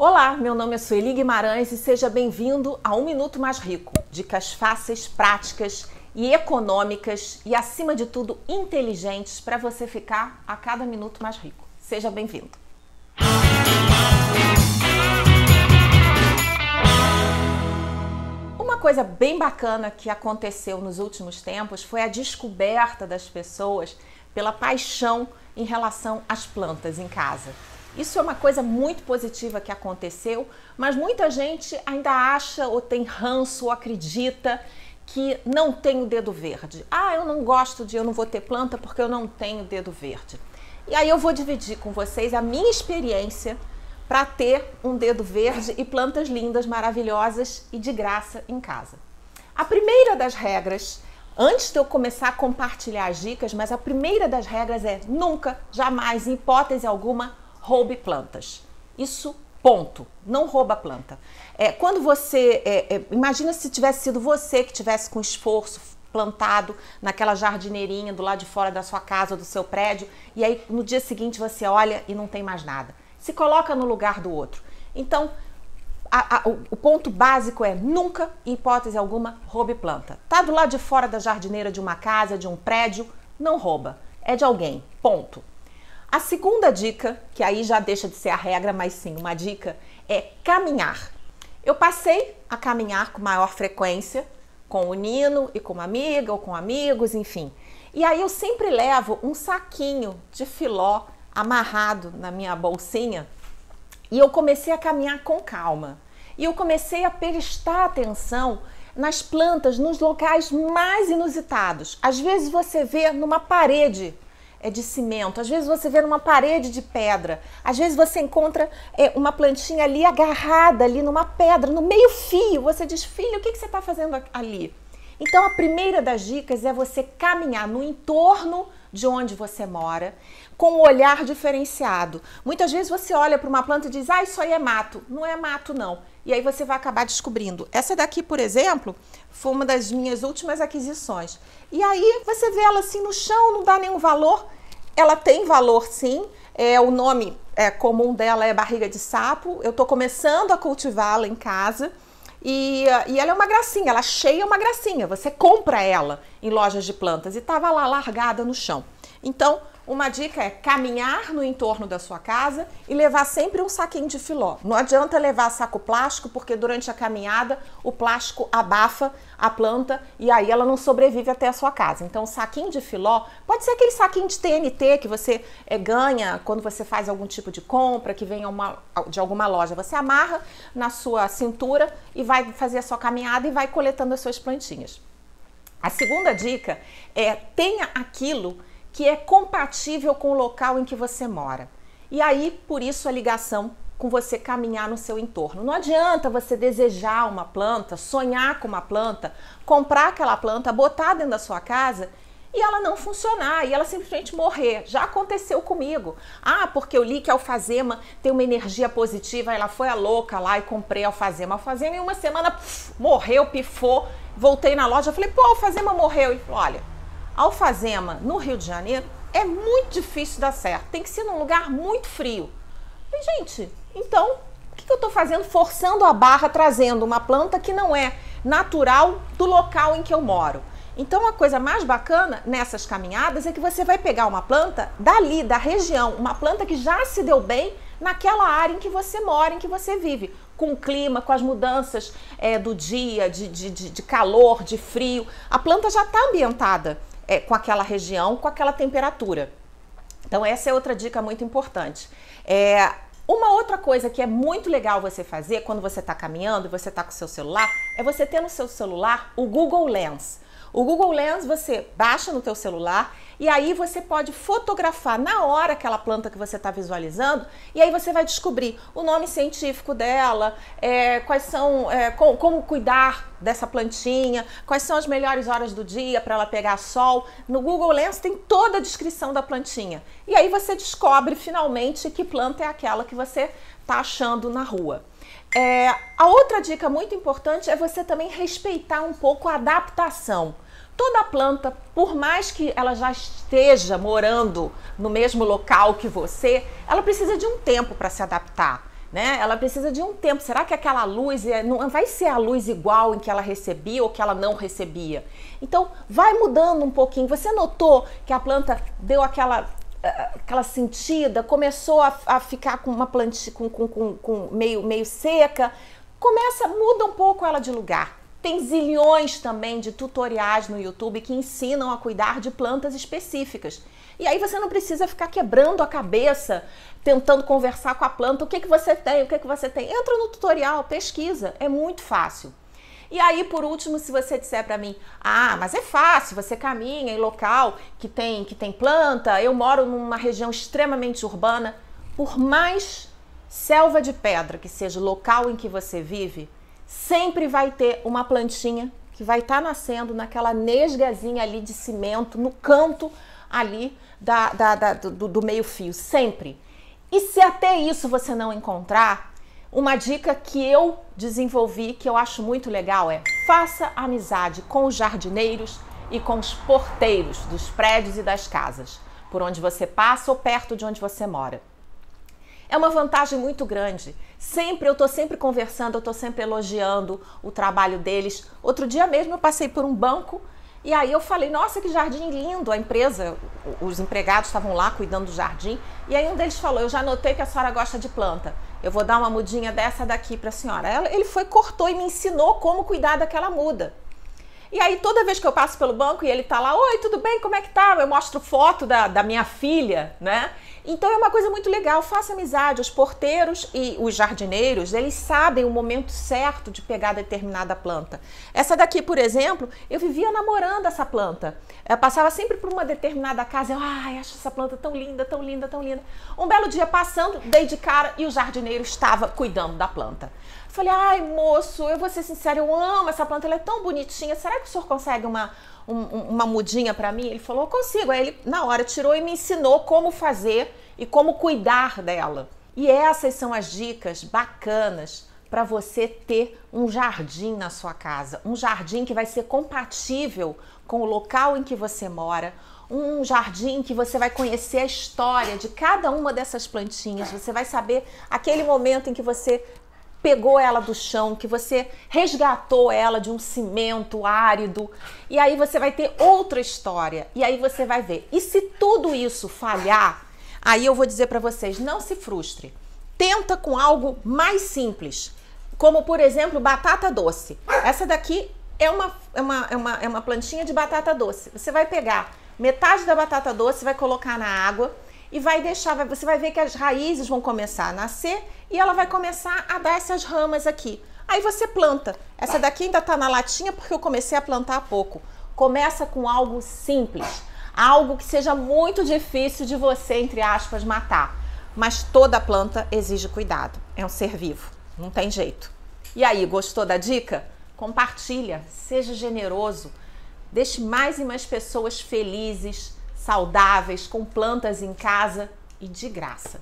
Olá, meu nome é Sueli Guimarães e seja bem-vindo a Um Minuto Mais Rico. Dicas fáceis, práticas e econômicas e, acima de tudo, inteligentes para você ficar a cada minuto mais rico. Seja bem-vindo. Uma coisa bem bacana que aconteceu nos últimos tempos foi a descoberta das pessoas pela paixão em relação às plantas em casa. Isso é uma coisa muito positiva que aconteceu, mas muita gente ainda acha ou tem ranço ou acredita que não tem o dedo verde. Eu não vou ter planta porque eu não tenho dedo verde. E aí eu vou dividir com vocês a minha experiência para ter um dedo verde e plantas lindas, maravilhosas e de graça em casa. A primeira das regras, antes de eu começar a compartilhar as dicas, mas a primeira das regras é nunca, jamais, em hipótese alguma, roube plantas. Isso, ponto. Não rouba planta. Quando você... imagina se tivesse sido você que tivesse com esforço plantado naquela jardineirinha do lado de fora da sua casa ou do seu prédio, e aí no dia seguinte você olha e não tem mais nada. Se coloca no lugar do outro. Então, o ponto básico é nunca, em hipótese alguma, roube planta. Tá do lado de fora da jardineira de uma casa, de um prédio, não rouba. É de alguém. Ponto. A segunda dica, que aí já deixa de ser a regra, mas sim uma dica, é caminhar. Eu passei a caminhar com maior frequência, com o Nino e com uma amiga ou com amigos, enfim. E aí eu sempre levo um saquinho de filó amarrado na minha bolsinha e eu comecei a caminhar com calma. E eu comecei a prestar atenção nas plantas, nos locais mais inusitados. Às vezes você vê numa parede de cimento, às vezes você vê numa parede de pedra, às vezes você encontra uma plantinha ali agarrada ali numa pedra, no meio fio. Você diz, filho, o que você está fazendo ali? Então a primeira das dicas é você caminhar no entorno de onde você mora com um olhar diferenciado. Muitas vezes você olha para uma planta e diz, isso aí é mato. Não é mato não. E aí você vai acabar descobrindo. Essa daqui, por exemplo, foi uma das minhas últimas aquisições. E aí você vê ela assim no chão, não dá nenhum valor. Ela tem valor sim. O nome comum dela é barriga de sapo. Eu estou começando a cultivá-la em casa. E ela é uma gracinha, ela cheia é uma gracinha. Você compra ela em lojas de plantas e estava lá largada no chão. Então, uma dica é caminhar no entorno da sua casa e levar sempre um saquinho de filó. Não adianta levar saco plástico, porque durante a caminhada o plástico abafa a planta e aí ela não sobrevive até a sua casa. Então, o saquinho de filó pode ser aquele saquinho de TNT que você ganha quando você faz algum tipo de compra, que vem de alguma loja. Você amarra na sua cintura e vai fazer a sua caminhada e vai coletando as suas plantinhas. A segunda dica é tenha aquilo que é compatível com o local em que você mora. E aí, por isso, a ligação com você caminhar no seu entorno. Não adianta você desejar uma planta, sonhar com uma planta, comprar aquela planta, botar dentro da sua casa e ela não funcionar, e ela simplesmente morrer. Já aconteceu comigo. Porque eu li que a alfazema tem uma energia positiva, ela foi a louca lá e comprei a alfazema. A alfazema em uma semana morreu, pifou, voltei na loja, falei, a alfazema morreu. Ele falou, olha, alfazema no Rio de Janeiro é muito difícil dar certo, tem que ser num lugar muito frio. E, gente, então, o que eu estou fazendo? Forçando a barra, trazendo uma planta que não é natural do local em que eu moro. Então, a coisa mais bacana nessas caminhadas é que você vai pegar uma planta dali, da região, uma planta que já se deu bem naquela área em que você mora, em que você vive, com o clima, com as mudanças do dia, de calor, de frio. A planta já está ambientada com aquela região, com aquela temperatura. Então essa é outra dica muito importante. Uma outra coisa que é muito legal você fazer quando você está caminhando e você está com o seu celular, é você ter no seu celular o Google Lens. O Google Lens você baixa no teu celular e aí você pode fotografar na hora aquela planta que você está visualizando e aí você vai descobrir o nome científico dela, quais são, como cuidar dessa plantinha, quais são as melhores horas do dia para ela pegar sol. No Google Lens tem toda a descrição da plantinha e aí você descobre finalmente que planta é aquela que você está achando na rua. A outra dica muito importante é você também respeitar um pouco a adaptação. Toda planta, por mais que ela já esteja morando no mesmo local que você, ela precisa de um tempo para se adaptar. né? Ela precisa de um tempo. Será que aquela luz não vai ser a luz igual em que ela recebia ou que ela não recebia? Então, vai mudando um pouquinho. Você notou que a planta deu aquela sentida, começou a ficar com uma plantinha meio seca? Muda um pouco ela de lugar. Tem zilhões também de tutoriais no YouTube que ensinam a cuidar de plantas específicas. E aí você não precisa ficar quebrando a cabeça, tentando conversar com a planta. O que você tem? O que você tem? Entra no tutorial, pesquisa. É muito fácil. E aí, por último, se você disser para mim, mas é fácil, você caminha em local que tem planta, eu moro numa região extremamente urbana, por mais selva de pedra que seja o local em que você vive, sempre vai ter uma plantinha que vai estar nascendo naquela nesgazinha ali de cimento, no canto ali do meio fio, sempre. E se até isso você não encontrar, uma dica que eu desenvolvi, que eu acho muito legal, é: faça amizade com os jardineiros e com os porteiros dos prédios e das casas, por onde você passa ou perto de onde você mora. É uma vantagem muito grande. Eu estou sempre conversando, eu estou sempre elogiando o trabalho deles. Outro dia mesmo eu passei por um banco e aí eu falei, nossa, que jardim lindo. A empresa, os empregados estavam lá cuidando do jardim. E aí um deles falou, eu já notei que a senhora gosta de planta. Eu vou dar uma mudinha dessa daqui para a senhora. Ele cortou e me ensinou como cuidar daquela muda. E aí toda vez que eu passo pelo banco e ele tá lá, oi, tudo bem, como é que tá? Eu mostro foto da minha filha, né? Então é uma coisa muito legal, faça amizade. Os porteiros e os jardineiros, eles sabem o momento certo de pegar determinada planta. Essa daqui, por exemplo, eu vivia namorando essa planta. Eu passava sempre por uma determinada casa, acho essa planta tão linda, tão linda, tão linda. Um belo dia passando, dei de cara e o jardineiro estava cuidando da planta. Falei, moço, eu vou ser sincera, eu amo essa planta, ela é tão bonitinha, será que o senhor consegue uma mudinha para mim? Ele falou, eu consigo. Aí ele, na hora, tirou e me ensinou como fazer e como cuidar dela. E essas são as dicas bacanas para você ter um jardim na sua casa, um jardim que vai ser compatível com o local em que você mora, um jardim que você vai conhecer a história de cada uma dessas plantinhas, você vai saber aquele momento em que você pegou ela do chão, que você resgatou ela de um cimento árido, e aí você vai ter outra história, e aí você vai ver. E se tudo isso falhar, aí eu vou dizer para vocês, não se frustre. Tenta com algo mais simples, como por exemplo, batata doce. Essa daqui é uma plantinha de batata doce. Você vai pegar metade da batata doce, vai colocar na água, e vai deixar, você vai ver que as raízes vão começar a nascer e ela vai começar a dar essas ramas aqui. Aí você planta. Essa daqui ainda tá na latinha porque eu comecei a plantar há pouco. Começa com algo simples, algo que seja muito difícil de você, entre aspas, matar. Mas toda planta exige cuidado. É um ser vivo, não tem jeito. E aí, gostou da dica? Compartilha, seja generoso, deixe mais e mais pessoas felizes, saudáveis, com plantas em casa e de graça.